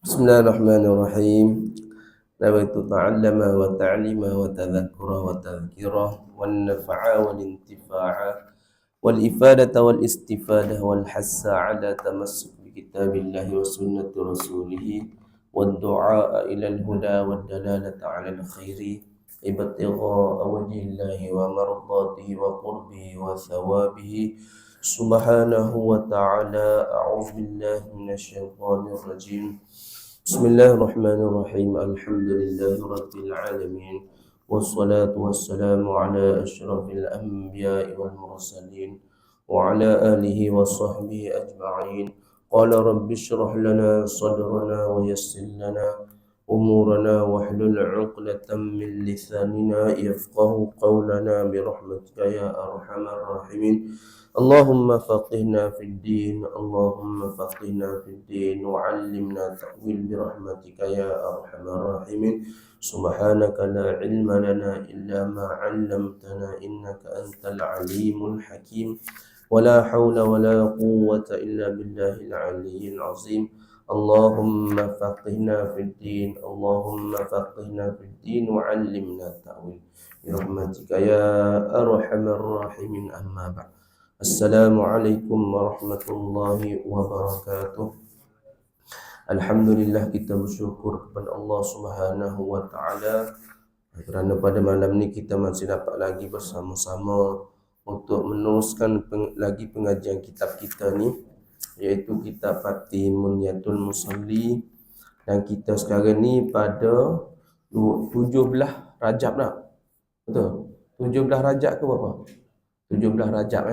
Bismillahirrahmanirrahim. Nawaitu ta'allama wa ta'lima wa tadhakkura wa tadhkira wan nafa'a wal intifa'a wal ifadata wal istifadah wal hassa ala tamassuk bi kitabillahi wa sunnati rasulih wad du'a ila al huda wad dalalata ala al khairi ibtigha wajhillahi wa mardatihi wa qurbihi wa thawabihi subhanahu wa ta'ala. A'udzu billahi minasy syaithanir rajim. Bismillahirrahmanirrahim. Alhamdulillahi rabbil alamin. Wassalatu wassalamu ala asyrafil anbiya'i wal mursalin wa ala alihi wa sahbihi ajma'in. Qala rabbi shrah lana sadrana wa yassir lana umurana wahlul 'uqdatam min lisanina yafqahu qawlana bi rahmatika ya arhamar rahimin. Allahumma faqihna fid din, Allahumma faqihna fid din wa 'allimna ta'wil bi rahmatika ya arhamar rahimin. Subhanaka la ilma lana illa ma 'allamtana innaka antal alimul hakim. Wala hawla wala quwwata illa billahil aliyyil azim. Allahumma faqihna fid din, Allahumma faqihna fid din wa 'allimna ta'wil bi rahmatika ya arhamar rahimin. Amma ba'd. Assalamualaikum warahmatullahi wabarakatuh. Alhamdulillah, kita bersyukur kepada Allah Subhanahu wa taala kerana pada malam ni kita masih dapat lagi bersama-sama untuk meneruskan lagi pengajian kitab kita ni, iaitu kitab Fatih Munyatul Musalli. Dan kita sekarang ni pada 17 Rajab dah. Betul? 17 Rajab ke berapa? 17 Rajab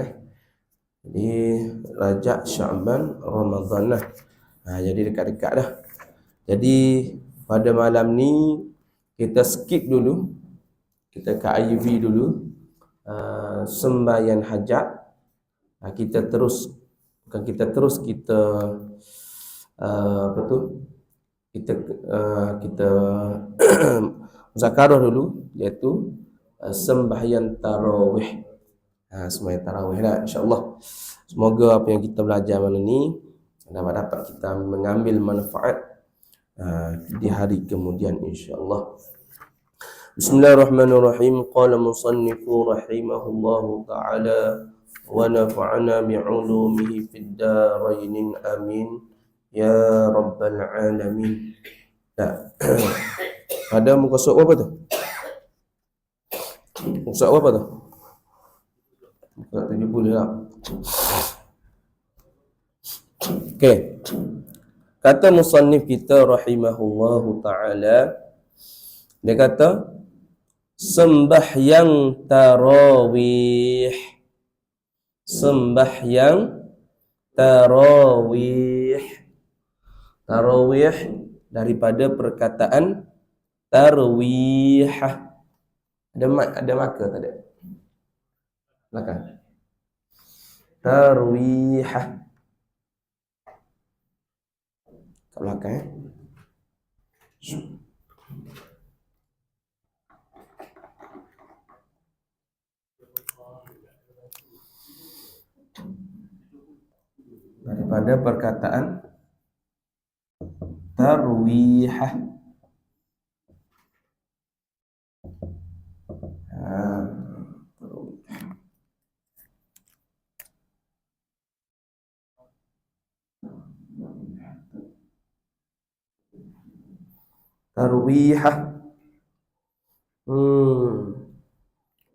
Jadi Rajab, Sya'ban, Ramadan lah. Jadi dekat-dekat dah. Jadi pada malam ni kita skip dulu. Kita ke IV dulu. Sembahyang hajat. Kita terus kita apa tu? Kita muzakarah dulu, iaitu sembahyang tarawih. Sembahyang tarawih lah, insya-Allah. Semoga apa yang kita belajar malam ni dapat kita mengambil manfaat di hari kemudian, insya-Allah. Bismillahirrahmanirrahim. Qala musannifu rahimahullahu ta'ala wa nafa'ana bi'ulumihi fid darain amin ya rabbal alamin. Ada muka surat apa tu? Muka surat apa tu? Muka 70 lah. Okey. Kata musannif kita rahimahullahu ta'ala, dia kata sembahyang tarawih. Sembahyang tarawih. Tarawih daripada perkataan tarwih. Ada maka tak ada? Belakang. Tarwih. Kat belakang daripada perkataan tarwih. Tarwihah.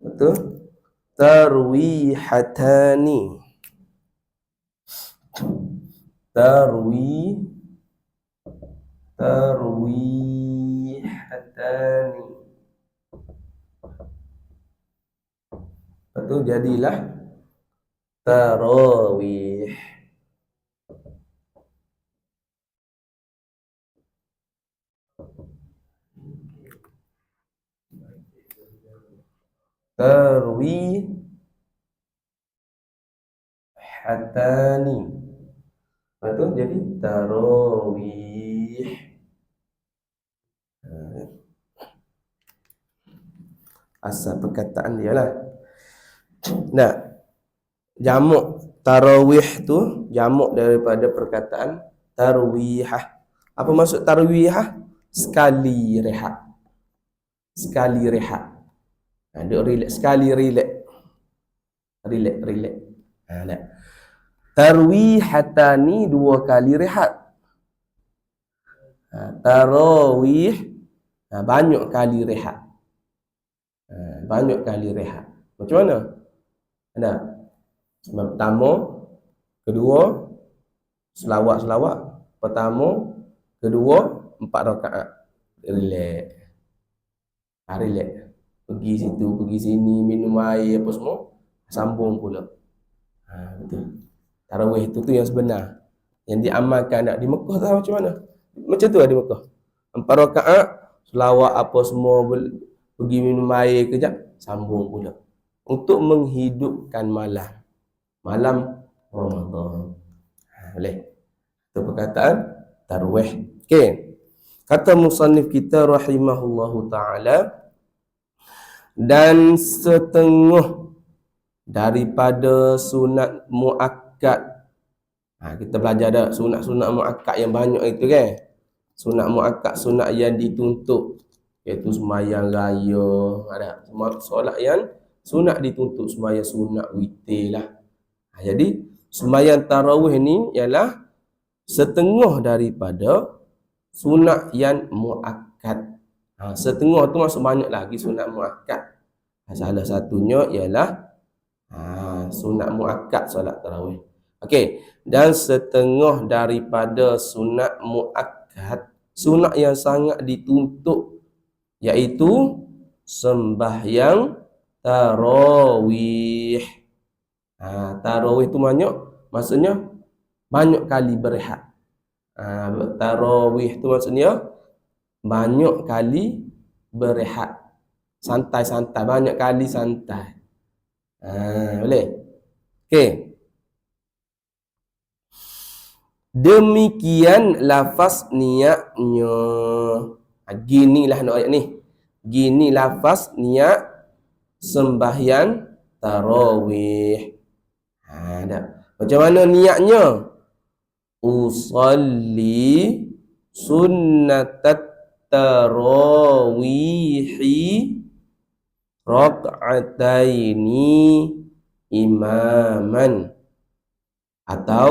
Betul? Tarwihatani. Tarwihatani. Betul, jadilah tarawih. Tarwihatani. Betul, jadi tarawih. Asal perkataan dia lah. Nah, Jamuk tarawih tu jamuk daripada perkataan tarwihah. Apa maksud tarwihah? Sekali rehat. Sekali rehat. Duk relax, sekali relax. Relax. Dah. Tarwihatani, dua kali rehat. Tarawih, banyak kali rehat. Banyak kali rehat. Macam mana? Ada. Pertama, kedua, selawat. Pertama, kedua, 4 rakaat. Relax. Relax. Pergi situ, pergi sini, minum air apa semua, sambung pula. Betul. Tarawih itu tu yang sebenar. Yang diamalkan nak di Mekah tahu macam mana? Macam tu lah di Mekah. 4 rakaat, selawat apa semua, pergi minum air kejap, sambung pula. Untuk menghidupkan malam Ramadan. Boleh. Itu perkataan tarawih. Okey. Kata musannif kita rahimahullahu ta'ala, dan setengah daripada sunat muakkad. Kita belajar dah sunat-sunat muakkad yang banyak itu kan. Sunat muakkad, sunat yang dituntut, iaitu sembahyang raya, ada solat yang sunat dituntut, sembahyang sunat witir lah. Jadi sembahyang tarawih ni ialah setengah daripada sunat yang muakkad. Setengah tu masuk banyak lagi sunat muakkad. Salah satunya ialah sunat muakkad solat tarawih. Okey, dan setengah daripada sunat muakkad, sunat yang sangat dituntut, iaitu sembahyang tarawih. Tarawih tu banyak, maksudnya banyak kali berehat. Tarawih tu maksudnya banyak kali berehat. Santai-santai, banyak kali santai. Boleh? Okey. Demikian lafaz niatnya. Ginilah nak ayat ni. Gini lafaz niat sembahyang tarawih. Dah. Macam mana niatnya? Usalli sunnatat tarawihi rak'ataini imaman atau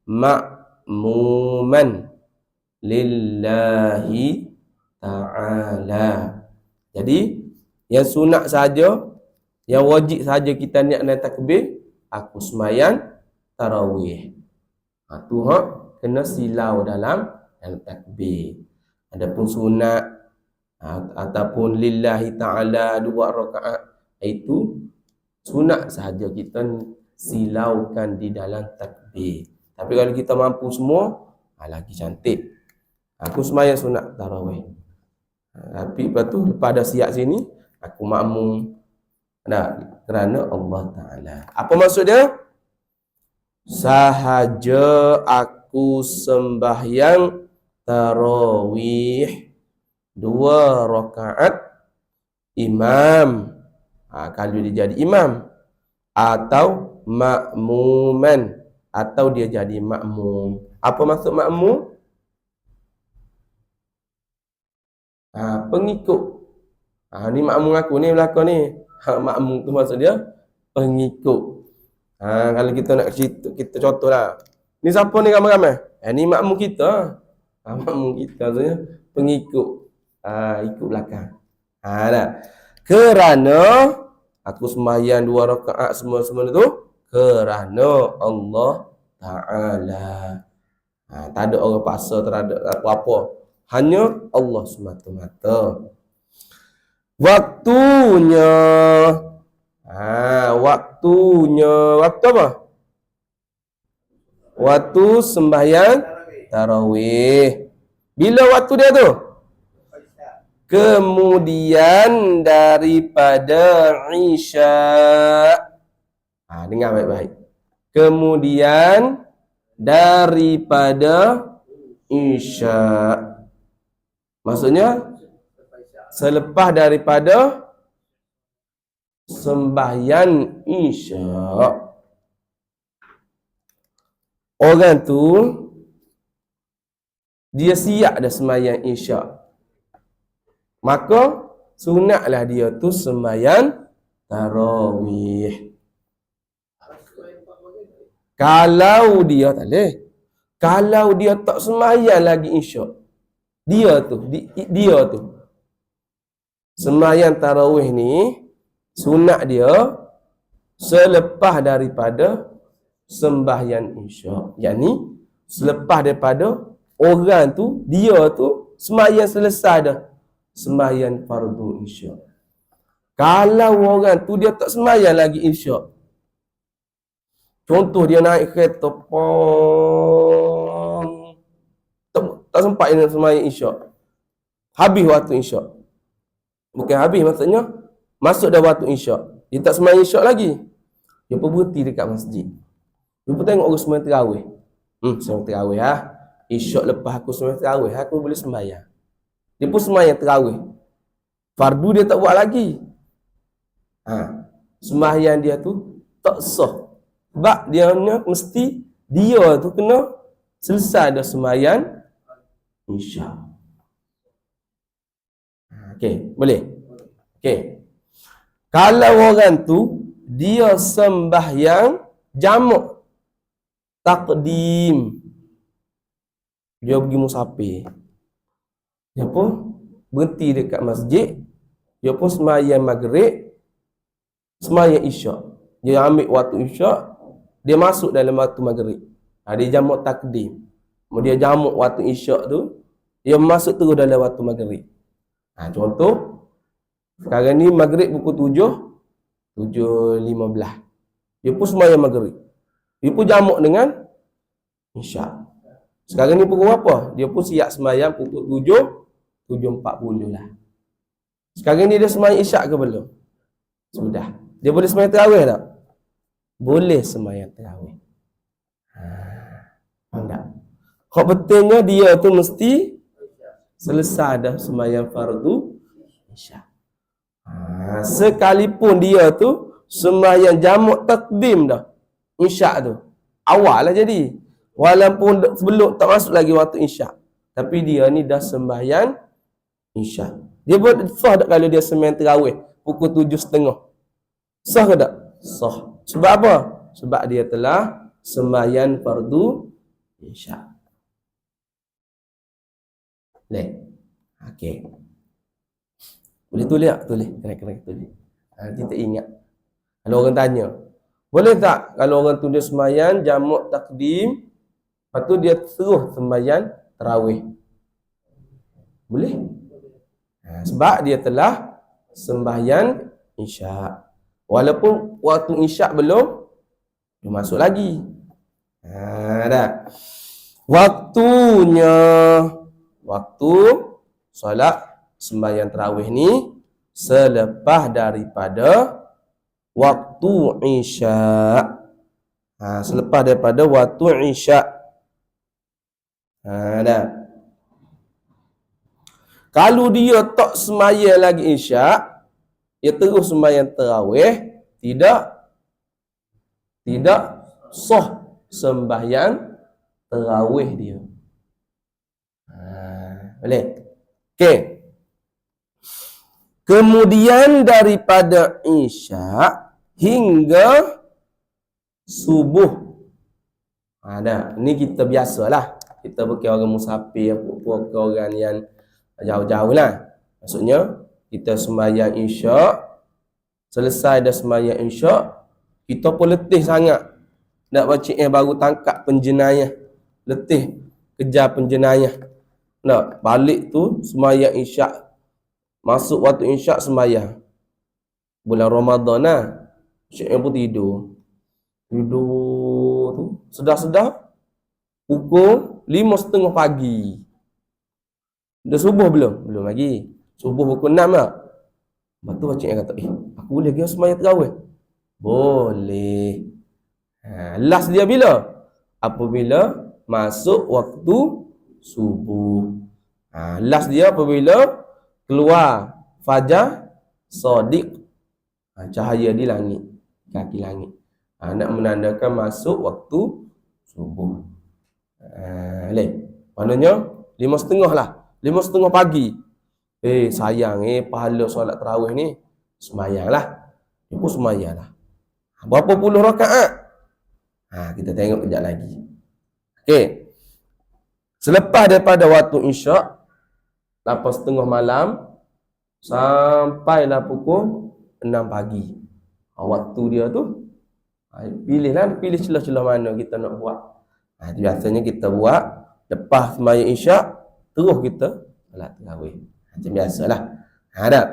ma'muman lillahi ta'ala. Jadi yang sunat saja, yang wajib saja kita niat dan takbir, aku sembahyang tarawih. Tu kena silau dalam takbir. Adapun sunat ataupun lillahi ta'ala 2 rakaat, itu sunat sahaja kita silaukan di dalam takbir. Tapi kalau kita mampu semua, lagi cantik. Aku sembahyang sunat tarawih. Tapi lepas tu, lepas dah siap sini, aku makmum. Kerana Allah Ta'ala. Apa maksud dia? Sahaja aku sembahyang tarawih 2 rakaat imam, kalau dia jadi imam, atau makmuman, atau dia jadi makmum. Apa maksud makmum? Pengikut. Ni makmum aku ni belakang ni. Makmum tu maksud dia pengikut. Kalau kita nak cerita, kita contoh lah. Ni siapa ni ramai-ramai? Ni makmum kita. Makmum kita maksudnya pengikut. Ikut belakang. Dah. Kerana aku sembahyang 2 rakaat semua-semua tu kerana Allah Ta'ala. Tak ada orang paksa terhadap apa-apa. Hanya Allah semata-mata. Waktunya. Waktu apa? Waktu sembahyang tarawih. Bila waktu dia tu? Kemudian daripada Isya. Dengar baik-baik. Kemudian daripada Isya. Maksudnya selepas daripada sembahyang Isya. orang tu dia siap dah sembahyang isyak, maka sunatlah dia tu sembahyang tarawih. Kalau dia tak boleh, kalau dia tak sembahyang lagi isyak, dia tu sembahyang tarawih ni sunat dia selepas daripada sembahyang isyak, yakni selepas daripada orang tu, dia tu sembahyang selesai dah sembahyang fardu isyak. Kalau orang tu dia tak sembahyang lagi isyak, contoh dia naik kereta tak sempat dia sembahyang isyak, habis waktu isyak, bukan habis maksudnya masuk dah waktu isyak, dia tak sembahyang isyak lagi, dia pun berhenti dekat masjid, dia pun tengok orang sembahyang tarawih. Sembahyang tarawih isyak lepas aku sembahyang tarawih, aku boleh sembahyang. Dia pun sembahyang tarawih, fardu dia tak buat lagi. Sembahyang dia tu tak sah, sebab dia mesti dia tu kena selesai dah sembahyang isyak. Okey, boleh? Okey. Kalau orang tu dia sembahyang jamak takdim, dia pergi musafir, dia pun berhenti dekat masjid, dia pun sembahyang maghrib, sembahyang isyak, dia ambil waktu isyak, dia masuk dalam waktu maghrib, dia jamak takdim, kemudian jamak waktu isyak tu, dia masuk terus dalam waktu maghrib. Contoh sekarang ni maghrib pukul 7:15, dia pun sembahyang maghrib, dia pun jamak dengan isyak. Sekarang ni pukul berapa? Dia pun siap sembahyang pukul 7:40 lah. Sekarang ni dia sembahyang isyak ke belum? Sudah. Dia boleh sembahyang tarawih tak? Boleh sembahyang tarawih. Faham tak? Kok betulnya dia tu mesti selesai dah sembahyang fardu isyak. Sekalipun dia tu sembahyang jamak takdim dah isyak tu, awal lah jadi, walaupun sebelum tak masuk lagi waktu isyak, tapi dia ni dah sembahyang isyak. Dia boleh sah tak kalau dia sembahyang tarawih pukul 7:30? Sah ke tak? Sah. Sebab apa? Sebab dia telah sembahyang fardu isyak. Boleh? Okey. Boleh tulis tak? Tulis. Kena tulis. Nanti tak ingat. Kalau orang tanya, boleh tak kalau orang tu dia sembahyang jamak takdim, lepas tu dia terus sembahyang tarawih? Boleh? Sebab dia telah sembahyang isyak, walaupun waktu isyak belum masuk lagi. Dah. Waktunya, waktu solat sembahyang tarawih ni selepas daripada waktu isyak. Selepas daripada waktu isyak. Dah. Kalau dia tak sembahyang lagi isyak, dia terus sembahyang tarawih, tidak sah sembahyang tarawih dia. Boleh? Okey. Kemudian daripada isyak hingga subuh. Dah. Ni kita biasalah. Kita bukan orang musafir, bukan orang yang jauh-jauh lah. Maksudnya kita sembahyang isyak, selesai dah sembahyang isyak, kita pun letih sangat nak baca baru tangkap penjenayah, letih kejar penjenayah, nak balik tu sembahyang isyak, masuk waktu isyak sembahyang. Bulan Ramadan lah, syekh pun tidur tu sedar-sedar pukul 5:30 pagi. Dah subuh belum? Belum lagi. Subuh pukul 6 lah. Lepas tu pakcik kata, aku boleh pergi sembahyang tarawih? Boleh. Last dia bila? Apabila masuk waktu subuh. Last dia apabila keluar fajar sadiq, cahaya di langit, kaki langit. Nak menandakan masuk waktu subuh. Boleh. Maknanya 5:30 lah. 5:30 pagi. Sayang pahala solat tarawih ni semayanglah. Dia pun semayanglah. Berapa puluh rakaat? Kita tengok kejap lagi. Okey. Selepas daripada waktu isyak 8:30 malam sampailah pukul 6 pagi. Waktu dia tu pilih celah-celah mana kita nak buat. Biasanya kita buat lepas sembahyang isyak terus kita solat tarawih. Macam biasalah. Dah.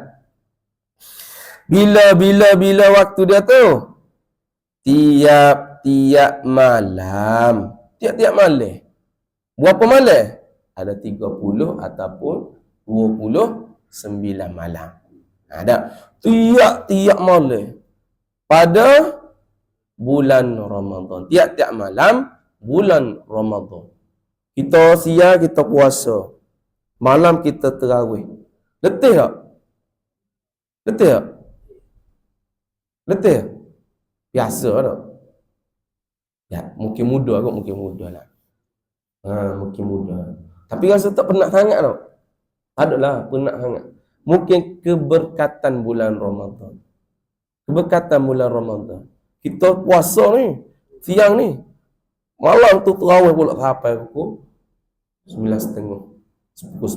Bila waktu dia tu? Tiap-tiap malam. Tiap-tiap malam. Berapa malam? Ada 30 ataupun 29 malam. Dah. Tiap-tiap malam. Pada bulan Ramadan. Tiap-tiap malam bulan Ramadan. Kita siang kita puasa. Malam kita tarawih. Letih tak? Letih tak? Letih tak? Biasa tak? Ya, mungkin muda kot, mungkin muda lah. Mungkin muda. Tapi rasa tak penat sangat tak? Tak adalah penat sangat. Mungkin keberkatan bulan Ramadan. Keberkatan bulan Ramadan. Kita puasa ni, siang ni. Malam tu tarawih pula sampai pukul 9:30. Pukul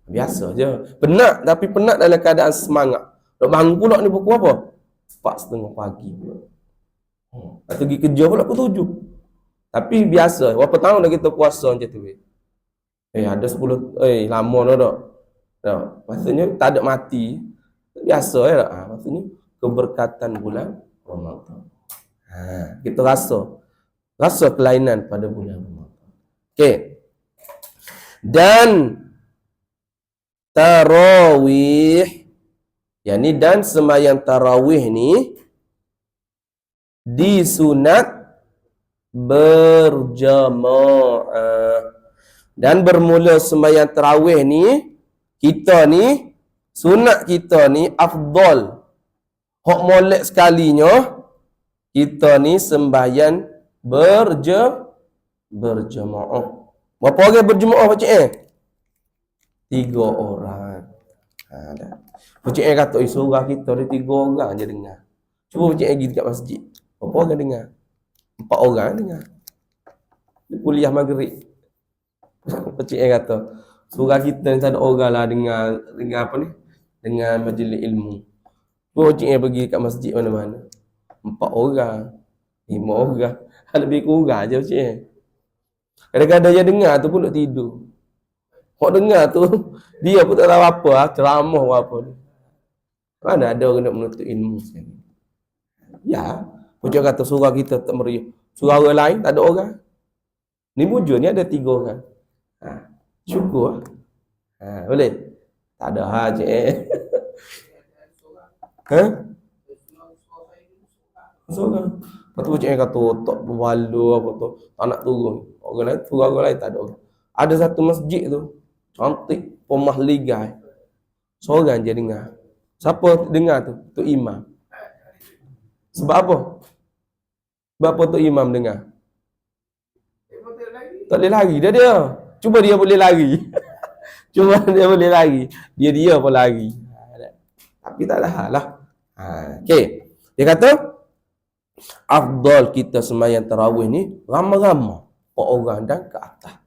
10. Biasa je. Penat, tapi penat dalam keadaan semangat. Nak bangun pula ni pukul apa? 4:30 pagi pula. Lepas tu pergi kerja pula pukul 7. Tapi biasa. Berapa tahun dah kita puasa macam tu? Ada 10. Lama dah tak? Tak. Maksudnya tak ada mati. Biasa ya tak? Maksudnya keberkatan bulan Ramadan. Kita rasa kelainan pada bulan Ramadan. Okey. Dan tarawih, yakni dan sembahyang tarawih ni disunat berjamaah. Dan bermula sembahyang tarawih ni, kita ni sunat kita ni afdal. Hak molek sekalinya kita ni sembahyang berjamaah. Berapa orang berjemaah Pakcik 3 orang. Dah. Pakcik kata surah kita ada 3 orang je dengar. Cuba Pakcik pergi dekat masjid. Berapa orang dengar? 4 orang dengar. Dia kuliah maghrib. Pakcik kata surah kita ni tak ada orang lah dengar apa ni? Dengan majlis ilmu. Cuba Pakcik pergi dekat masjid mana-mana. 4 orang, 5 orang. Lebih kurang je Pakcik. Kadang-kadang dia dengar tu pun nak tidur. Hak dengar tu, dia pun tak tahu apa, ceramah apa ni. Mana ada orang nak menuntut ilmu sekarang. Ya, Pucuk kata surah kita tak meriah. Surah orang lain tak ada orang. Ni bujur ni ada 3 orang. Syukur. Boleh? Tak ada hal Cik. Surah. Lepas tu Pucuk kata tak berwalu apa tu. Tak nak turun. Orang lain, surah orang lain tak ada orang. Ada satu masjid tu. Cantik. Pemah ligai. Seorang je dengar. Siapa dengar tu? Tu imam. Sebab apa? Sebab apa tu imam dengar? Tak boleh lari dia. Cuba dia boleh lari. Cuba dia boleh lari. Dia pun lari. Tapi tak ada hal lah. Okey. Dia kata, afdal kita sembahyang tarawih ni ramai-ramai orang dan ke atas.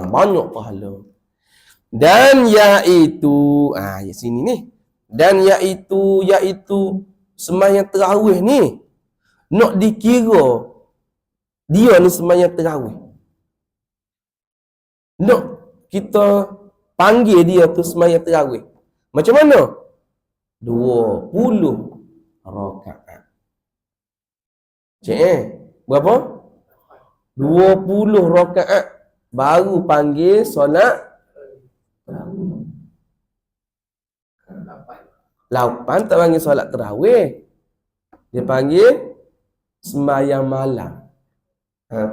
Banyak pahala. Dan iaitu sini ni. Dan iaitu sembahyang tarawih ni nak dikira dia ni sembahyang tarawih. Nak kita panggil dia tu sembahyang tarawih. Macam mana? 20 rakaat. Berapa? 20 rakaat baru panggil solat tarawih. 8 tak panggil solat tarawih. Dia panggil sembahyang malam.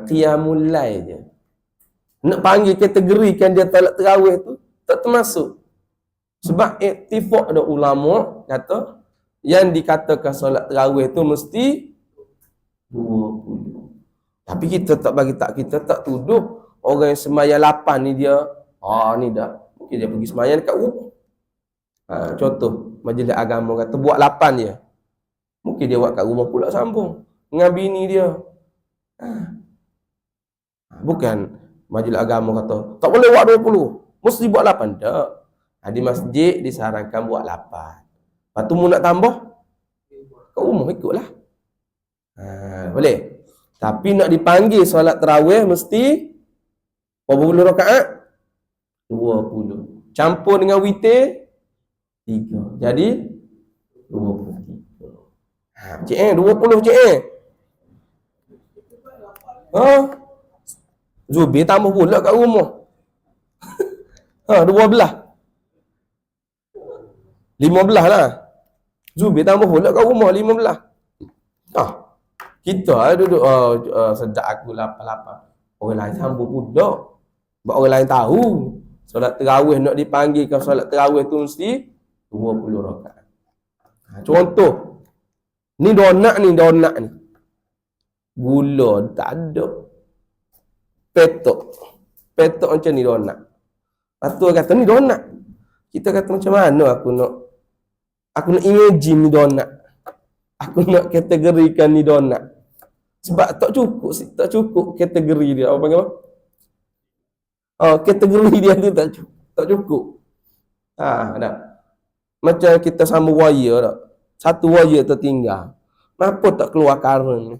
Qiyamul lail je. Nak panggil kategorikan dia solat tarawih tu tak termasuk. Sebab iktifaq ada ulama kata yang dikatakan solat tarawih tu mesti 20. Tapi kita tak tuduh orang yang sembahyang 8 ni dia, ni dah, mungkin dia pergi sembahyang dekat rumah. Contoh, majlis agama kata buat 8 dia. Mungkin dia buat kat rumah pula sambung dengan bini dia. Bukan majlis agama kata tak boleh buat 20, mesti buat 8. Tak. Di masjid disarankan buat 8. Lepas tu mu nak tambah kat rumah ikutlah. Boleh. Tapi nak dipanggil solat tarawih mesti berapa puluh rakaat? 20. Campur dengan witir 3. Jadi 23. Cik 20 cik Zubir tambah pula kat rumah. 12. 15 lah. Zubir tambah pula kat rumah 15. Kita duduk sedap aku lapar-lapar. Orang lain sambung pula. Sebab orang lain tahu solat tarawih nak dipanggilkan solat tarawih tu mesti 20 rakaat. Contoh, ni donat ni. Gula tak ada. Petok macam ni donat. Lepas tu kata ni donat. Kita kata macam mana aku nak imagine ni donat. Aku nak kategorikan ni donat. Sebab tak cukup kategori dia. Apa panggil apa? Kategori dia tu tak cukup. Dah. Macam kita sambung wire tak. Satu wire tertinggal. Kenapa tak keluar current?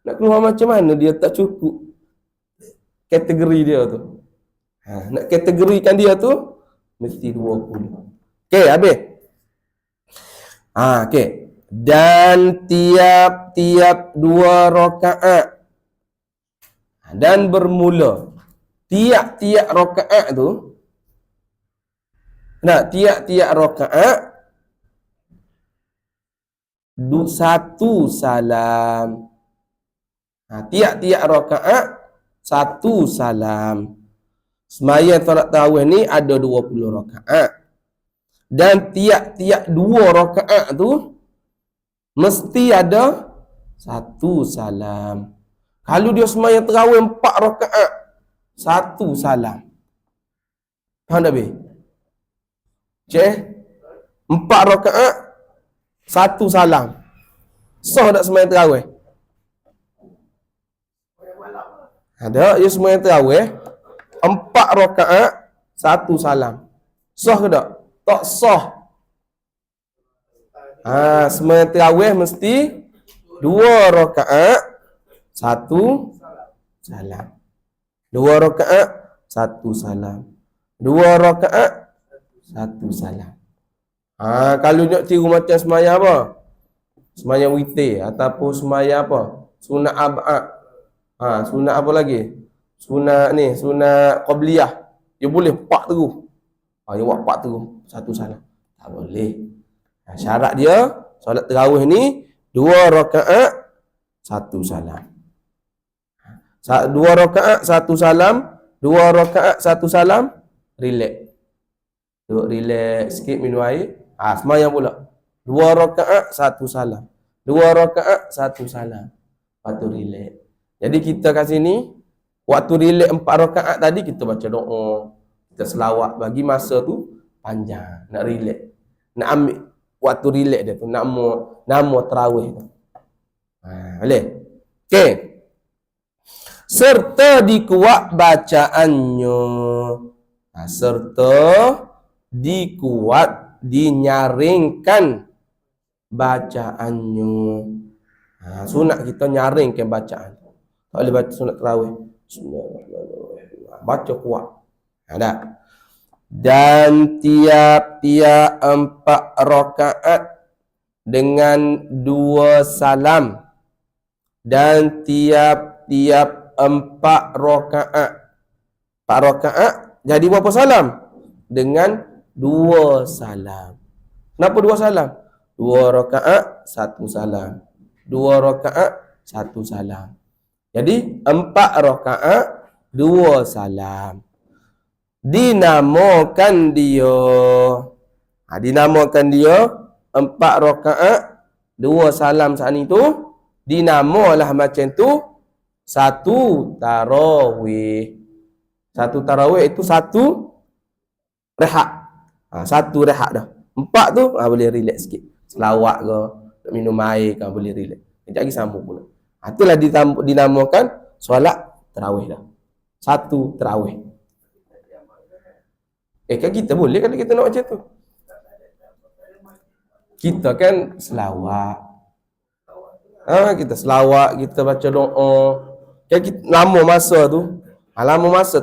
Nak keluar macam mana dia tak cukup kategori dia tu. Nak kategorikan dia tu mesti 20. Okey, habis. Okey. Dan tiap-tiap 2 rakaat dan bermula tiap-tiap rakaat tu tiap-tiap rakaat 1 salam. Tiap-tiap rakaat 1 salam. Sembahyang solat tarawih ni ada 20 rakaat. Dan tiap-tiap 2 rakaat tu mesti ada 1 salam. Kalau dia sembahyang tarawih 4 rakaat, 1 salam. Faham tak, Bi? Cik? 4 rakaat, 1 salam. Sah tak sembahyang tarawih? Ada, dia sembahyang tarawih 4 rakaat, 1 salam. Sah ke tak? Tak sah. Sembahyang tarawih mesti 2 rakaat 1 salam. 2 rakaat 1 salam. 2 rakaat 1 salam. Kalau nak tiru macam sembahyang apa? Sembahyang witir ataupun sembahyang apa? Sunat ab'ad. Sunat apa lagi? Sunat qabliyah. Dia boleh 4 terus. Dia buat 4 terus 1 salam. Tak boleh. Syarat dia solat tarawih ni 2 rakaat 1 salam. 2 rakaat 1 salam, 2 rakaat 1 salam, relax. Duduk relax sikit, minum air. Sembahyang pula. 2 rakaat 1 salam. 2 rakaat 1 salam. Lepas tu relax. Jadi kita kat sini waktu relax 4 rakaat tadi kita baca doa, kita selawat, bagi masa tu panjang, nak relax. Nak ambil waktu relax dia tu, nama tarawih tu. Boleh? Okey. Serta dikuat bacaannya. Serta dikuat, dinyaringkan bacaannya. Sunat kita nyaringkan bacaan. Tak boleh baca sunat tarawih. Baca kuat. Ada. Dan tiap-tiap 4 rakaat dengan 2 salam. Dan tiap-tiap 4 rakaat. 4 rakaat jadi berapa salam? Dengan 2 salam. Kenapa 2 salam? 2 rakaat 1 salam. 2 rakaat 1 salam. Jadi 4 rakaat 2 salam. Dinamakan dia 4 rakaat 2 salam saat ni tu, dinamalah macam tu Satu tarawih. Satu tarawih itu satu rehat. Satu rehat dah. 4 tu boleh relax sikit. Selawat ke, nak minum air ke, boleh relax. Kejap lagi sambung pula. Itulah dinamakan solat tarawih dah. Satu tarawih. Kan kita boleh kalau kita nak macam tu. Kita kan selawat. Kita selawat, kita baca doa. Kan kita, lama masa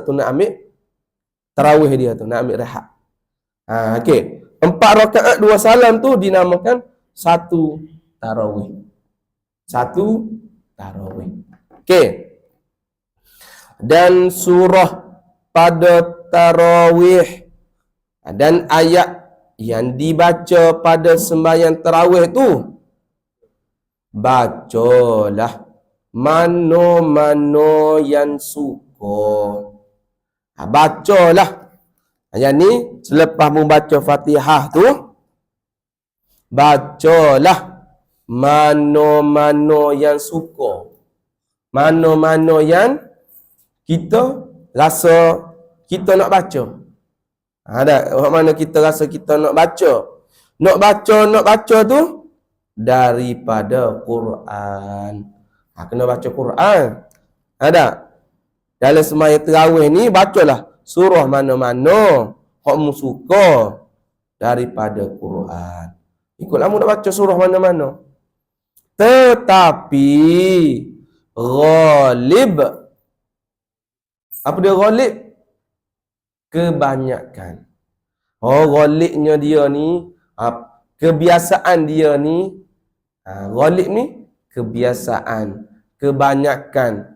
tu nak ambil tarawih dia tu, nak ambil rehat. Okey. 4 rakaat 2 salam tu dinamakan satu tarawih. Satu tarawih. Okey. Dan surah pada tarawih dan ayat yang dibaca pada sembahyang tarawih tu, bacalah mano-mano yang suka. Bacalah. Yang ni selepas membaca Fatihah tu, bacalah mano-mano yang suka. Mano-mano yang kita rasa kita nak baca. Ada mana kita rasa kita nak baca. Nak baca tu daripada Quran. Kena baca Quran. Ada. Dalam sembahyang tarawih ni bacalah surah mana-mana hak mu suka daripada Quran. Ikutlah mu nak baca surah mana-mana. Tetapi ghalib. Apa dia ghalib? Kebanyakan. Ghalibnya dia ni, kebiasaan dia ni, ghalib ni kebiasaan, kebanyakan.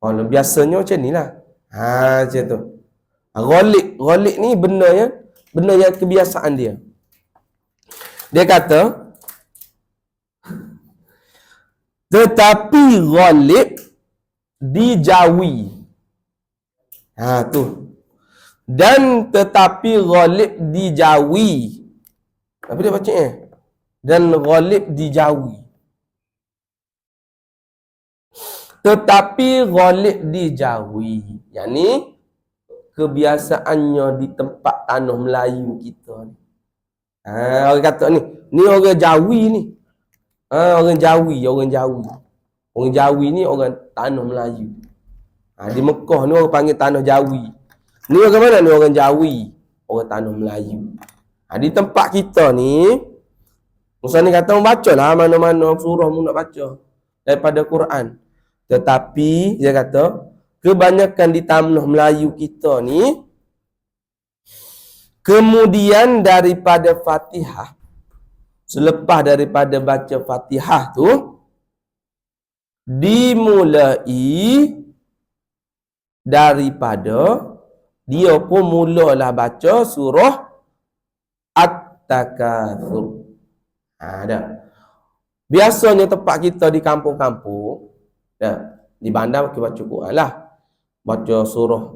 Biasanya macam ni lah. Macam tu. Ghalib ni benda yang kebiasaan dia. Dia kata, tetapi ghalib dijawi. Tu. Dan tetapi ghalib dijawi. Apa dia baca Dan ghalib dijawi. Tetapi ghalib dijawi. Yang ni kebiasaannya di tempat tanah Melayu kita ni. Orang kata ni orang Jawi ni. Orang Jawi. Orang Jawi ni orang tanah Melayu. Di Mekah ni orang panggil tanah Jawi. Ni orang mana ni? Orang Jawi. Orang tanah Melayu. Di tempat kita ni, Musa ni kata, bacalah mana-mana surah mu nak baca daripada Quran. Tetapi, dia kata, kebanyakan di tanah Melayu kita ni, kemudian daripada Fatihah, selepas daripada baca Fatihah tu, dimulai daripada dia pun mulalah baca surah At-Takatsur. Dah. Biasanya tempat kita di kampung-kampung, di bandar kita baca Quran lah. Baca surah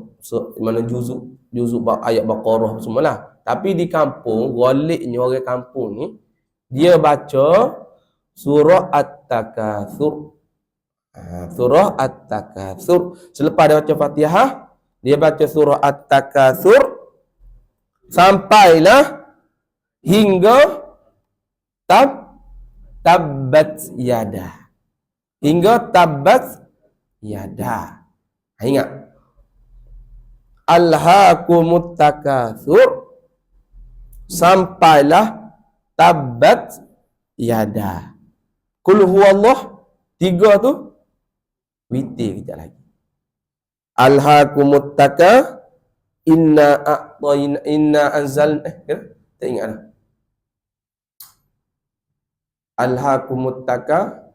mana juzuk ayat Baqarah semualah. Tapi di kampung, ghalibnya orang kampung ni, dia baca surah At-Takatsur. Surah At-Takatsur. Selepas dia baca Fatihah, dia baca surah At-Takatsur sampailah hingga tabbat yada. Hingga tabbat yada. Ingat. Alhaakumut takatsur sampailah tabbat yada. Qul huwallah 3 tu witir kejap lagi. Alhaakumut taka inna anzalna tak ingat dah. Alhaakumut taka.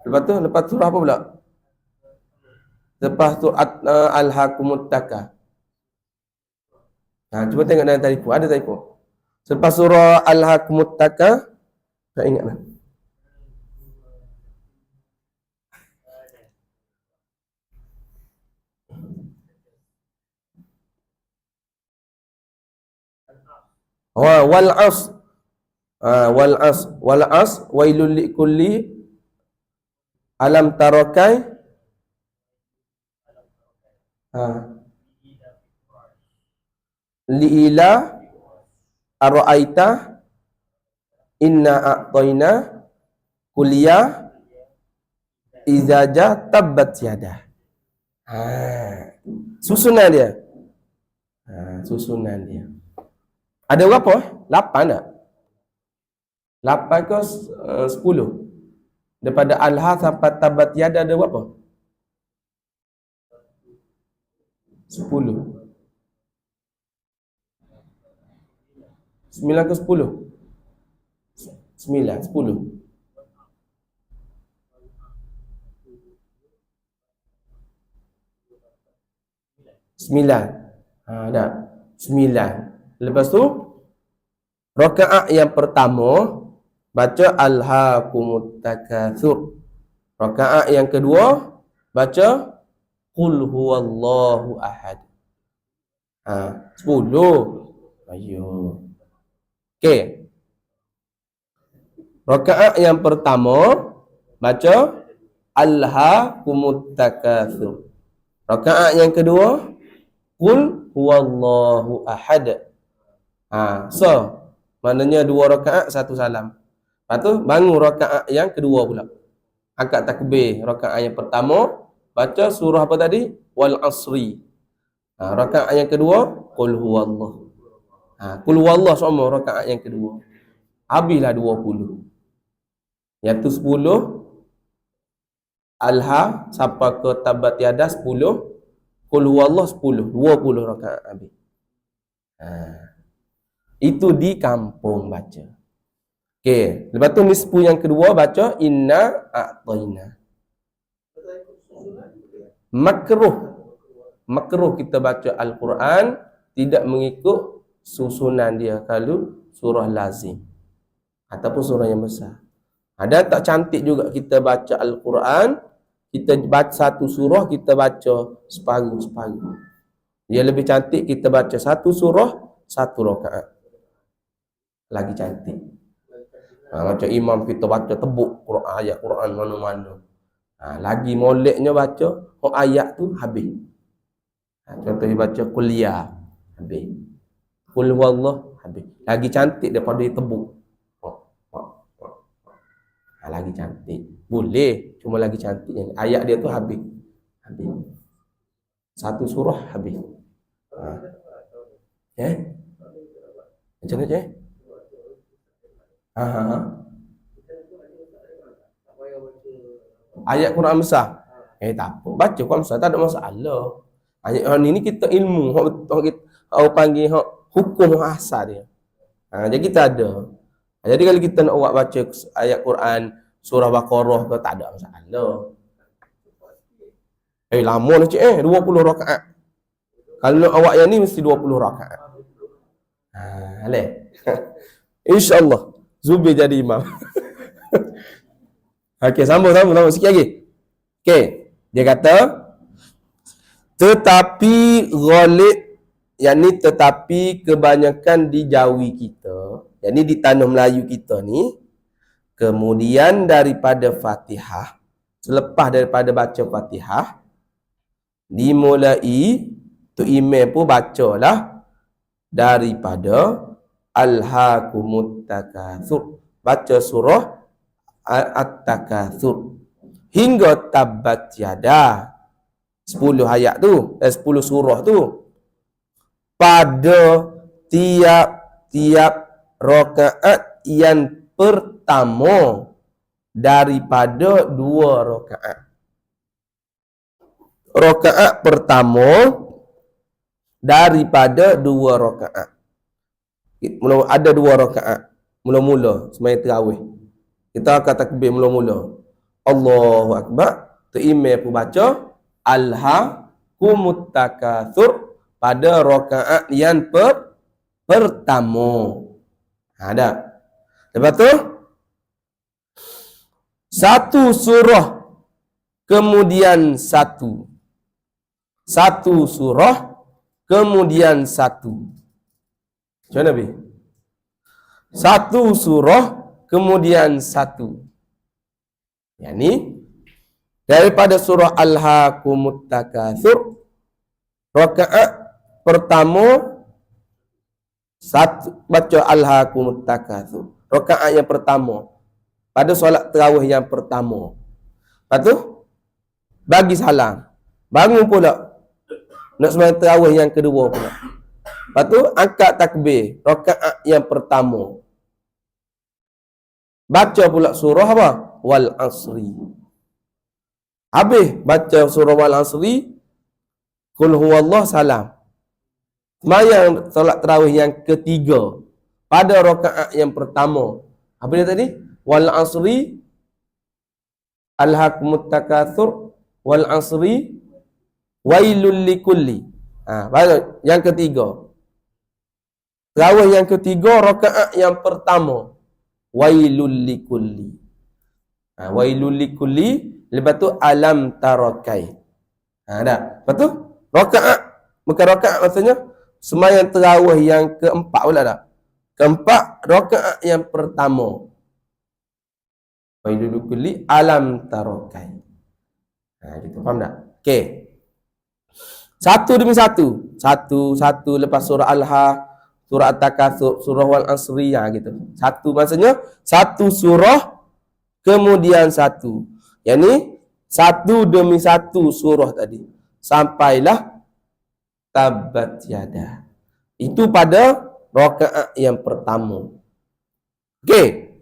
Lepas tu surah apa pula? Lepas tu alhaakumut taka. Cuba tengok dalam telefon. Ada telefon. Selepas surah alhaakumut taka, tak ingat dah. Wal 'as wailul likulli Alam tarokai. Liila ara'aita inna a'tayna kuliah izaja tabbat yada. Susunan dia. Susunan dia. Ada berapa? 8 tak? 8 ke 10? Daripada alha sampai tabbat yada ada berapa? 10. 9 ke 10? 9, 10. 9. Dah. 9. Lepas tu rakaat yang pertama baca alhaakumut takatsur. Rakaat yang kedua baca qul huwallahu ahad. 10. Ayo. Okey. Rakaat yang pertama baca alhaakumut takatsur. Rakaat yang kedua qul huwallahu ahad. So maknanya 2 rakaat 1 salam. Lepas tu bangun rakaat yang kedua pula. Angkat takbir rakaat yang pertama, baca surah apa tadi? Wal asri. Rakaat yang kedua qul huwallah. Qul huwallah sama rakaat yang kedua. Habislah 20. Yang tu 10 alha sampai ke tabat yada 10, qul huwallah 10, 20 rakaat habis. Itu di kampung baca. Okey, lepas tu nisfu yang kedua baca inna a'tayna. Makruh kita baca Al-Quran tidak mengikut susunan dia kalau surah lazim ataupun surah yang besar. Ada tak cantik juga kita baca Al-Quran, kita baca satu surah kita baca separuh-separuh. Dia lebih cantik kita baca satu surah satu rakaat. Lagi cantik. Macam imam kita baca tebuk Quran, ayat Quran mana-mana. Lagi moleknya baca ayat tu habis. Contohnya baca kuliah habis. Qul huwallah habis. Lagi cantik daripada dia tebuk. Lagi cantik. Boleh, cuma lagi cantik ayat dia tu habis. Satu surah habis. Macam mana je? Ayat Quran besar. Tak apa. Baca Quran besar tak ada masalah. Ayat ni kita ilmu. Orang panggil hukum asal dia. Jadi kita ada. Jadi kalau kita nak buat baca ayat Quran surah Baqarah ke tak ada masalah. Lama lah cik 20 rakaat. Kalau nak awak yang ni mesti 20 rakaat. InsyaAllah Zubir jadi imam. Okey, sambung sikit lagi. Okey, dia kata tetapi ghalib, yakni tetapi kebanyakan di Jawi kita, yakni di tanah Melayu kita ni, kemudian daripada Fatihah, selepas daripada baca Fatihah dimulai tu imam pun bacalah daripada Alhaakumut takatsur, baca surah At-Takatsur hingga tabat yada 10 ayat tu, 10 surah tu pada tiap-tiap rakaat yang pertama daripada 2 rakaat. Rakaat pertama daripada 2 rakaat. Ada 2 rakaat. Mula-mula sembahyang tarawih. Kita akan takbir mula-mula. Allahu Akbar. Tu imam pun baca Alhaakumut takatsur pada rakaat yang pertama. Ada. Lepas tu satu surah kemudian satu. Satu surah kemudian satu. Macam mana Nabi? Satu surah kemudian satu. Yang ni Daripada surah Alhaakumut Takatsur, rakaat pertama satu baca Alhaakumut Takatsur. Rakaat yang pertama pada solat tarawih yang pertama. Lepas tu bagi salam. Bangun pula nak sembahyang tarawih yang kedua pula. Lepas tu angkat takbir rakaat yang pertama. Baca pula surah apa? Wal Asri. Habis baca surah Wal Asri, Qul huwallah salam. Sembahyang solat tarawih yang ketiga pada rakaat yang pertama. Apa dia tadi? Wal Asri, Alhaakumut Takatsur, Wal Asri, Wailul likulli. Baru yang ketiga. Tarawih yang ketiga rakaat yang pertama. Wailul likulli. Wailul likulli, lepas tu alam tarakai. Dah. Lepas tu rakaat, bukan rakaat maksudnya sembahyang tarawih yang keempat pula dah. Keempat rakaat yang pertama. Wailul likulli alam tarakai. Gitu faham tak? Okey. Satu demi satu. Satu lepas surah Al-Ha, surah At-Takatsur, surah Wal Asri, gitu. Satu maksudnya satu surah kemudian satu. Yang ni satu demi satu surah tadi. Sampailah Tabbat Yada. Itu pada rakaat yang pertama. Okey.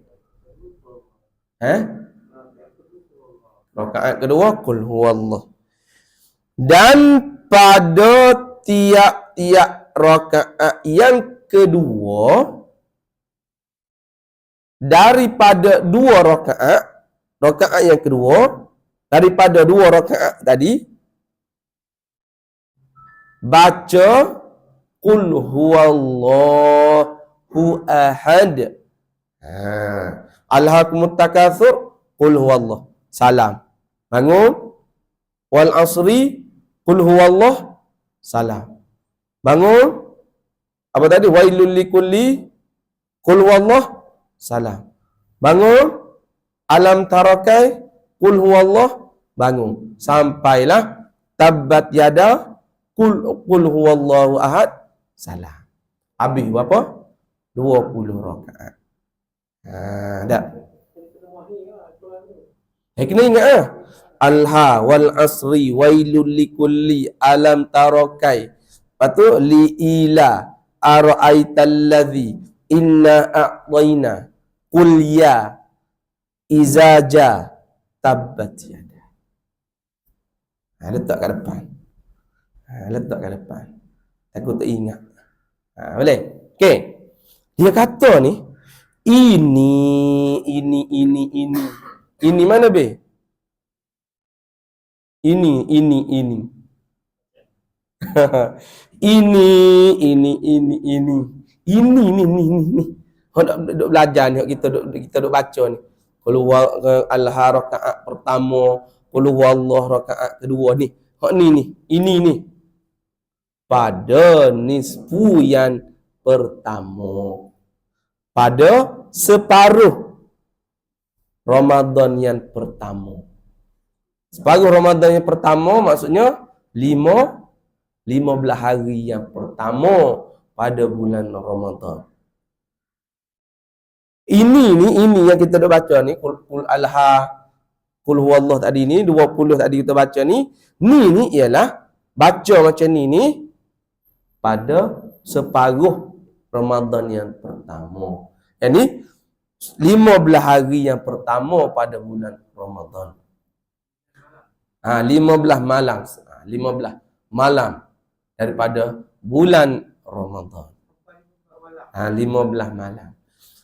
Rakaat kedua Qul huwallah. Dan pada tiap-tiap rakaat yang kedua daripada dua rakaat yang kedua daripada dua rakaat tadi baca Qul huwallahu ahad. Alhaakumut Takatsur, Qul huwallah salam. Bangun. Wal Asri, Qul huwallah salam. Bangun. Apa tadi? Wailul likulli, Qul huwallah salam. Bangun. Alam tarakai, Qul huwallah, bangun. Sampailah Tabbat Yada, Qul huwallahu ahad, salam. Habis berapa? 20 rakaat. Dah. Kena ingat Al-Ha wal Asri wailul likulli alam tarakai. Lepas tu li ila ara'aital ladzi inna a'tayna qul ya izaja tabbat yada. Letak kat depan. Letak kat depan. Takut tak ingat. Boleh? Okey. Dia kata ni ini. Ini mana be? Ini. ini. Hok duk belajar ni, kita duk baca ni. Qul Al-Ha rakaat pertama, Qul huwallah rakaat kedua ni. Hok ni. Ini ni. Pada nisfu yang pertama. Pada separuh Ramadan yang pertama. Separuh Ramadan yang pertama maksudnya 15 hari yang pertama pada bulan Ramadan. Ini yang kita dah baca ni, Qul Al-Ha, Qul huwallah tadi ni, 20 tadi kita baca ni. Ni ialah baca macam ni pada separuh Ramadan yang pertama. Yang ni 15 hari yang pertama pada bulan Ramadan. 15 malam. 15 malam daripada bulan Ramadan. 15 malam.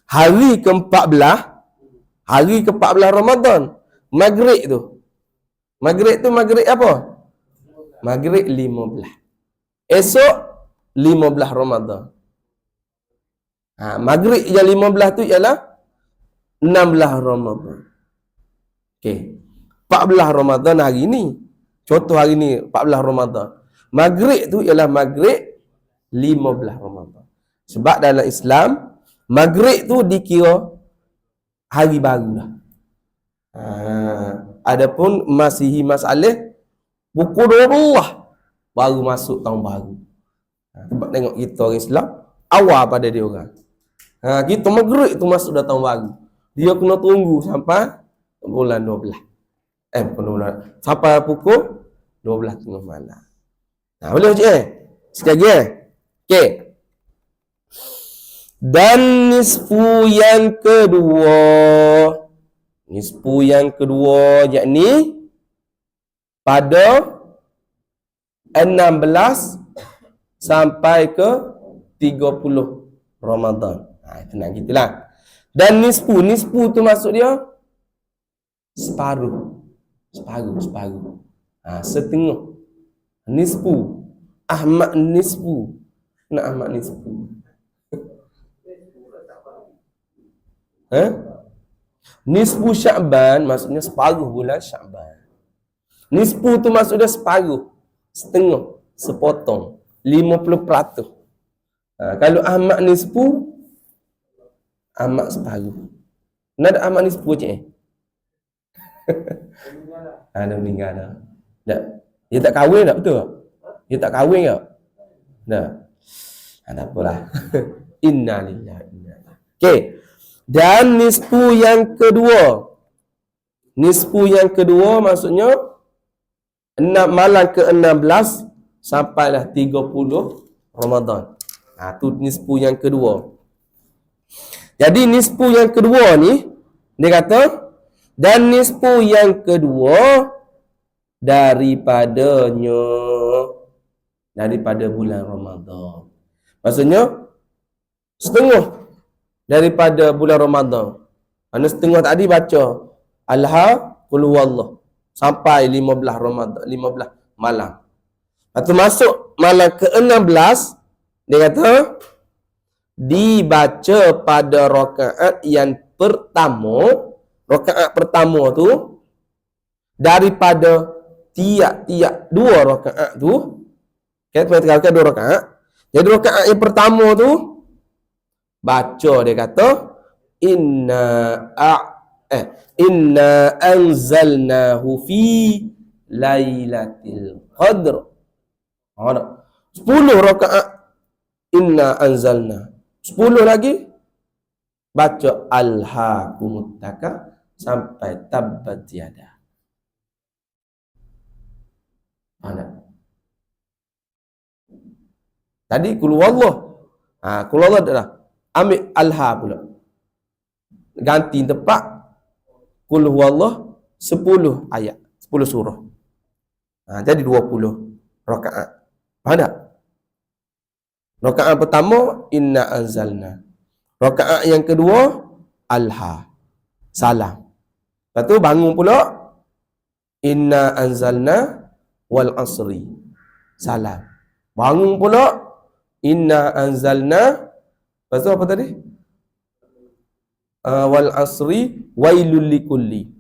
Hari ke-14 Ramadan. Maghrib tu. Maghrib apa? Maghrib 15. Esok 15 Ramadan. Maghrib yang 15 tu ialah 16 Ramadan. Okey. 14 Ramadan hari ni. Contoh hari ni 14 Ramadan. Maghrib tu ialah maghrib 15 Ramadan. Sebab dalam Islam maghrib tu dikira hari baru dah. Adapun Masihi Mas Alif pukul 12 baru masuk tahun baru. Sebab tengok kita orang Islam awal pada dia orang. Kita Maghrib tu masuk dah tahun baru. Dia kena tunggu sampai bulan 12. Sampai pukul 12 tengah malam. Boleh cik sekali lagi okey. Dan nisfu yang kedua yakni pada 16 sampai ke 30 Ramadan. Tenang gitulah. Dan nisfu tu maksud dia separuh. Setengah. Nisfu. Ahmad nisfu. Nak Ahmad nisfu. Nisfu Sya'ban maksudnya separuh bulan Sya'ban. Nisfu tu maksudnya separuh, setengah, sepotong, 50%. Kalau Ahmad nisfu, Ahmad separuh. Nak ada Ahmad nisfu cik? Dah meninggal dah. Tak. Dia tak kahwin tak betul? Dia tak kahwin tak? Dah. Tak apalah. Innalillahi wa inna ilaihi. Okey. Dan nisfu yang kedua maksudnya malam ke-16 sampailah 30 Ramadan. Tu nisfu yang kedua. Jadi nisfu yang kedua ni dia kata dan nisfu yang kedua daripada bulan Ramadan. Maksudnya setengah daripada bulan Ramadan. Mana setengah tadi baca Alha qul huwallah sampai 15 Ramadan, 15 malam. Lepas masuk malam ke-16 dia kata dibaca pada rakaat yang pertama. Rakaat pertama tu daripada tiap-tiap 2 rakaat tu. Kita terangkan 2 rakaat. Jadi rakaat yang pertama tu baca dia kata inna anzalnahu fi lailatul qadr. 10 rakaat inna anzalna. 10 lagi baca alhaakumut takasur sampai tabbat yada. Tadi qul huwallah. Qul huwallah dah. Ambil alha pula. Ganti tempat qul huwallah 10 ayat, 10 surah. Jadi 20 rakaat. Faham tak? Rakaat pertama inna anzalna. Rakaat yang kedua alha. Salam. Lepas tu bangun pula inna anzalna wal asri. Salam. Bangun pula inna anzalna. Lepas tu apa tadi? Wal asri wailul likulli.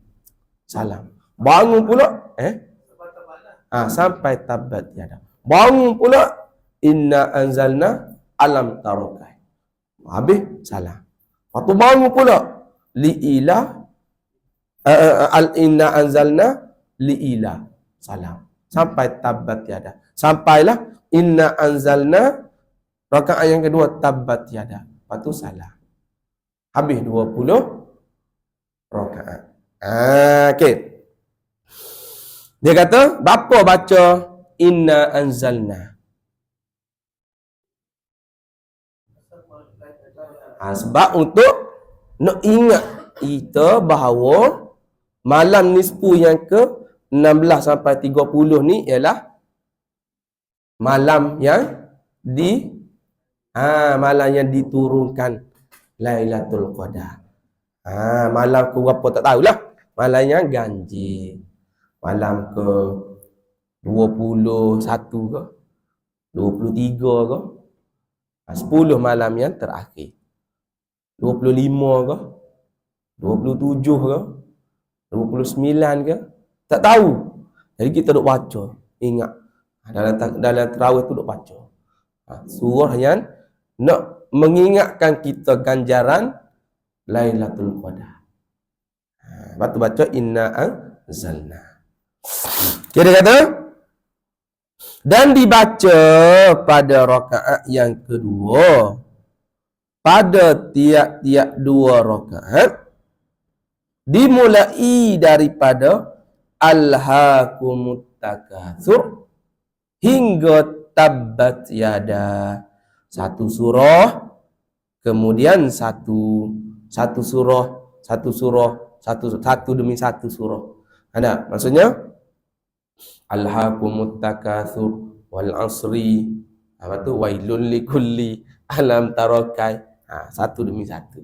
Salam. Bangun pula sampai tabat yada. Bangun pula inna anzalna alam tarokai. Habis salam. Lepas tu bangun pula liila inna anzalna liila. Salam. Sampai tabat yada. Sampailah inna anzalna rakaat yang kedua tabat yada. Lepas tu salam. Habis 20 rakaat. Okey. Dia kata, bapa baca inna anzalna. Sebab untuk nak ingat kita bahawa malam nisfu yang ke-16 sampai 30 ni ialah malam yang malam yang diturunkan Lailatul Qadar. Malam ke berapa tak tahulah. Malam yang ganjil. Malam ke 21 ke 23 ke 10 malam yang terakhir. 25 ke 27 ke 29 ke tak tahu. Jadi kita duk baca. Ingat dalam tarawih tu duk baca. Surah yang nak mengingatkan kita ganjaran Lailatul Qadar. Lepas tu baca inna anzalna. Okay, dia kata, dan dibaca pada rakaat yang kedua, pada tiap-tiap 2 rakaat, dimulai daripada alhaakumut takatsur hingga tabbat yada. Satu surah, kemudian satu demi satu surah. Ada maksudnya alhaakumut takatsur wal asri, apa tu, wailul likulli alam tarakai. Satu demi satu.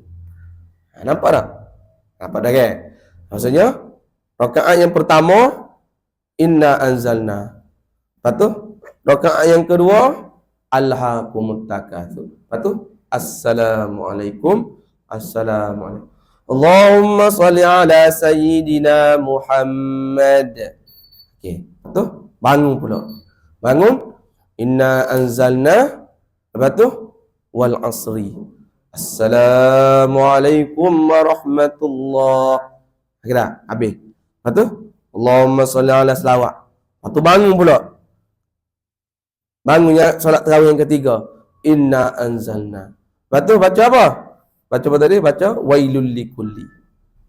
Nampak tak? Nampak dah kan? Maksudnya rakaat yang pertama inna anzalna. Lepas tu rakaat yang kedua alhaakumut takatsur. Lepas tu assalamualaikum. Allahumma salli ala sayyidina Muhammad. Okey, lepas tu bangun pula. Bangun inna anzalna. Lepas tu wal asri. Assalamualaikum warahmatullahi. Kira habis. Lepas tu Allahumma salli ala selawat. Lepas tu bangun pula. Bangunnya solat tarawih yang ketiga. Inna anzalna. Lepas tu baca apa? Baca apa tadi? Baca wailul likulli.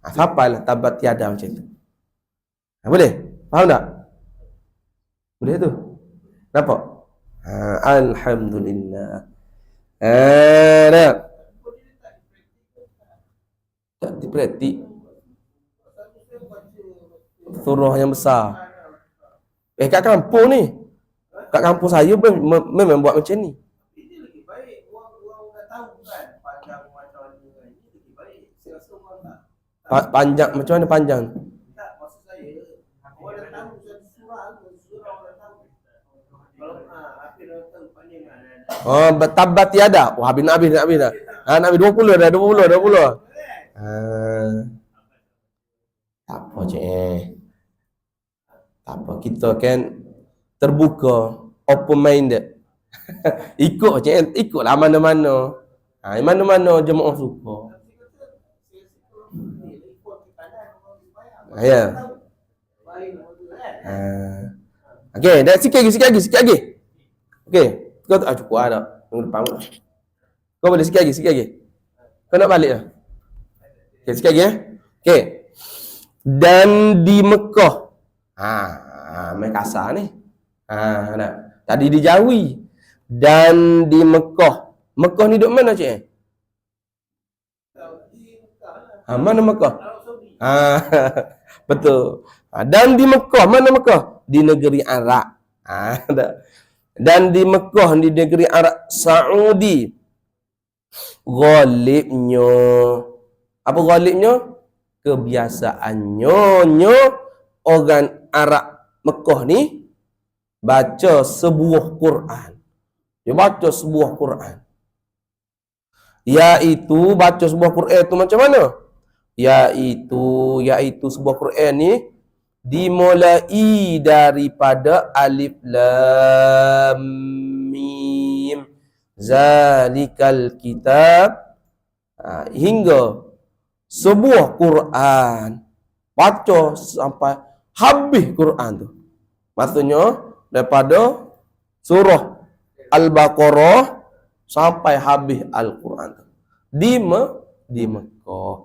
Hafalah tabat tiada macam tu. Boleh? Faham tak? Boleh tu? Nampak? Alhamdulillah. Dah. Tak dipraktik. Surah yang besar. Kat kampung ni. Kat kampung saya memang buat macam ni. Ini lagi baik. Orang dah tahu kan panjang macam mana ni lagi baik. Saya rasa orang tak. Panjang macam mana panjang? Tak, maksud saya orang dah tahu satu surah orang dah tahu. Kalau akhir dah tahu panjang kan. Oh, tabat tiada. Wah, habis dah. Nak habis 20 dah, 20. Tak apa cik. Tak apa, kita kan terbuka, open minded. Ikutlah mana-mana. Mana-mana jemaah suka. Ya. Okey, dah sikit lagi. Okey, kau tak cukup ada. Tunggu depan. Kau boleh sikit lagi. Kau nak balik dah. Okey, sikit lagi Okey. Dan di Mekah. Main kasar ni. Tadi di Jawi. Dan di Mekah. Mekah ni duduk mana cik? Mana Mekah? Betul. Dan di Mekah, mana Mekah? Di negeri Arab. Dan di Mekah, di negeri Arab Saudi. Ghalibnya. Apa ghalibnya? Kebiasaannya orang Arab Mekah ni baca sebuah Quran. Dia baca sebuah Quran. Iaitu baca sebuah Quran itu macam mana? Iaitu sebuah Quran ni dimulai daripada alif lam mim zalikal kitab hingga sebuah Quran baca sampai habis Quran tu. Maksudnya daripada surah Al-Baqarah sampai habis Al-Quran tu. Di Mekah.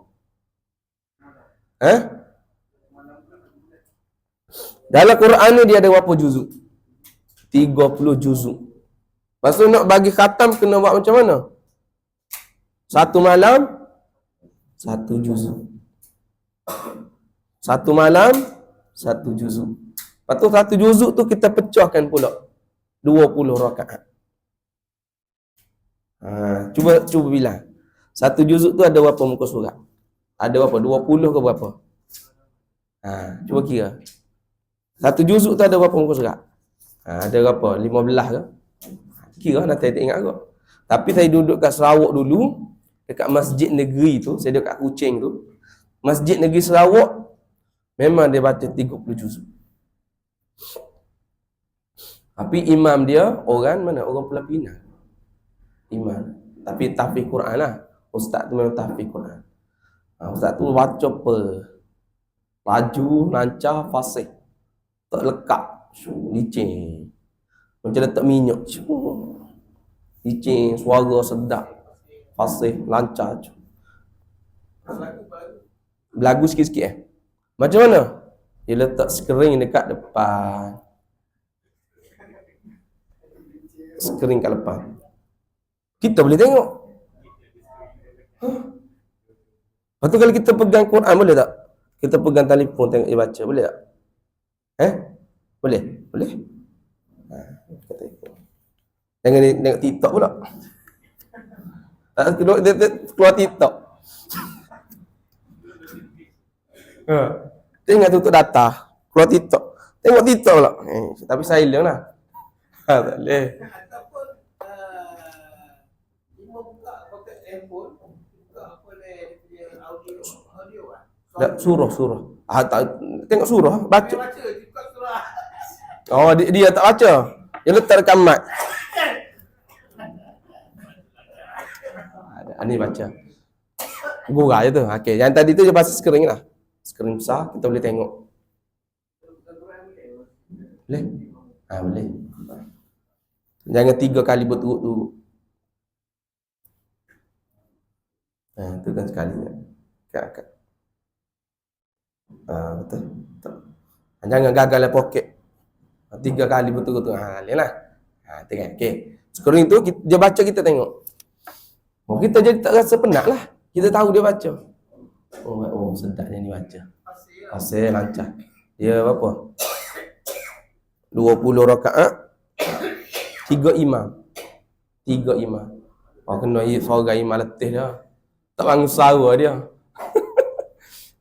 Dalam Quran ni dia ada berapa juzuk? 30 juzuk. Maksud nak bagi khatam kena buat macam mana? Satu malam satu juzuk. Satu malam satu juzuk. Lepas tu satu juzuk tu kita pecahkan pula 20 rakaat. Cuba bilang. Satu juzuk tu ada berapa muka surat? Ada berapa? 20 ke berapa? Cuba kira. Satu juzuk tu ada berapa muka surat? Ada berapa? 15 ke? Kira nanti tak ingat kot. Tapi saya duduk kat Sarawak dulu, dekat masjid negeri tu, saya duduk kat Kuching tu. Masjid negeri Sarawak memang dia baca 30 juzuk. Tapi imam dia orang mana? Orang Pulau Pinang. Imam. Tapi tahfiz Quran lah. Ustaz tu memang tahfiz Quran. Ustaz tu baca apa? Laju, lancar, fasih. Tak lekat. Licin. Macam letak minyak. Licin, suara sedap. Fasih, lancar. Belagu sikit-sikit Macam mana? Dia letak skrin dekat depan. Skrin kat depan. Kita boleh tengok. Lepas tu kalau kita pegang Quran boleh tak? Kita pegang telefon tengok dia baca, boleh tak? Boleh? Boleh? Kita tengok. Jangan tengok TikTok pula. Keluar TikTok. Tengok tutup data. Keluar TikTok. Tengok TikTok pula. Tapi silent lah. Tak boleh. Ataupun cuma buka pakai handphone, buka apa dia audio ah. Tak, surah. Tengok surah, baca. Baca buka surah. Oh, dia tak baca. Dia letak dekat mic. Ni baca. Gurau je tu. Okey, yang tadi tu dia pasal skrin lah. Skrin besar, kita boleh tengok. Boleh? Boleh. Jangan 3 kali berturut-turut. Tu kan sekali. Kat. Betul. Jangan gagal lah poket. 3 kali berturut-turut. Boleh lah. Tengok. Okey. Skrin tu dia baca, kita tengok. Kita jadi tak rasa penat lah. Kita tahu dia baca. Oh sedapnya ni baca. Pasal lancar. Dia berapa? 20 rakaat. 3 imam. Kena seorang imam letih dia. Tak bangun suara dia.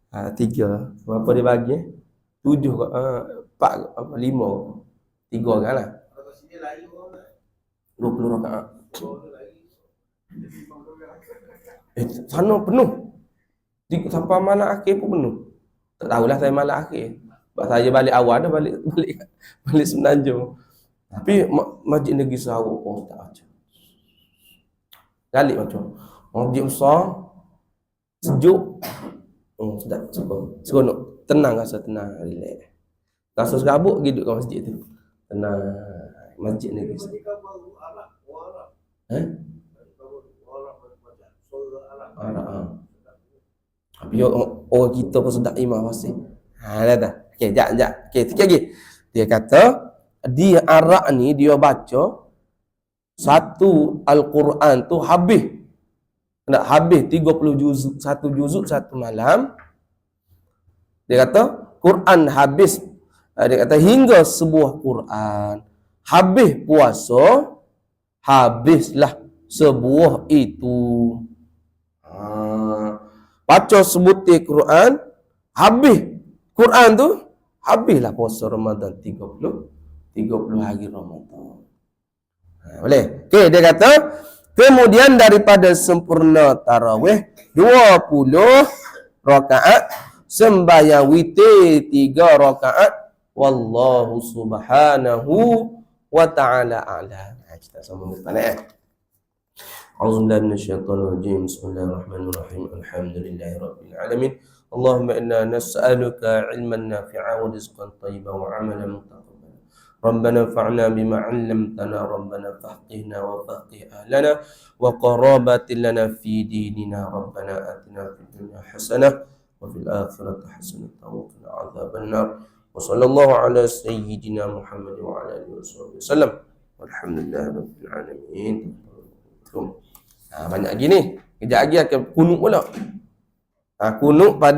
3. Berapa dia bagi? 7 ke? 4 ke? 5 ke? 3 orang lah. Kalau sini lain orang 20 rakaat. Sana penuh. Sampai malam akhir pun penuh. Tak tahulah saya malam akhir. Sebab saya balik awal dah, balik Semenanjung. Tapi Masjid Negeri Sarawak tak baca. Galik macam. Masjid besar, sejuk. Sedap, seronok. Tenang, rasa tenang, relax. Rasa serabut pergi duduk kat masjid tu. Tenang. Masjid Negeri Sarawak. Tapi orang kita pun sedap imam fasih. Dah dah. Okey, jap. Okey, sikit lagi. Dia kata dia arak ni dia baca satu Al-Quran tu habis. Nak habis 30 juzuk, satu juzuk satu malam. Dia kata Quran habis. Dia kata hingga sebuah Quran habis puasa, habislah sebuah itu. Baca sebutir Quran, habis Quran tu, habislah puasa Ramadan 30 hari Ramadan. Boleh? Okey, dia kata kemudian daripada sempurna tarawih 20 rakaat, sembahyang witir 3 rakaat, wallahu subhanahu wa ta'ala a'lam. Kita sambung depan A'udzubillahi minasyaitonir rajim. Bismillahirrahmanirrahim. Alhamdulillahirabbil alamin. Allahumma inna nas'aluka 'ilman nafi'an wa rizqan thayyiban wa 'amalan mutaqabbalan. Rabbana fa'na bima 'allamtana, Rabbana faqihna wa faqih ahlana wa qarabatin lana fi dinina. Rabbana atina fid dunya hasanah wa fil akhirati hasanah wa qina adzaban nar. Wa sallallahu ala sayyidina Muhammad wa ala alihi wasallam. Walhamdulillahirabbil alamin. Banyak lagi ni. Kejap lagi akan kunut pula. Kunut pada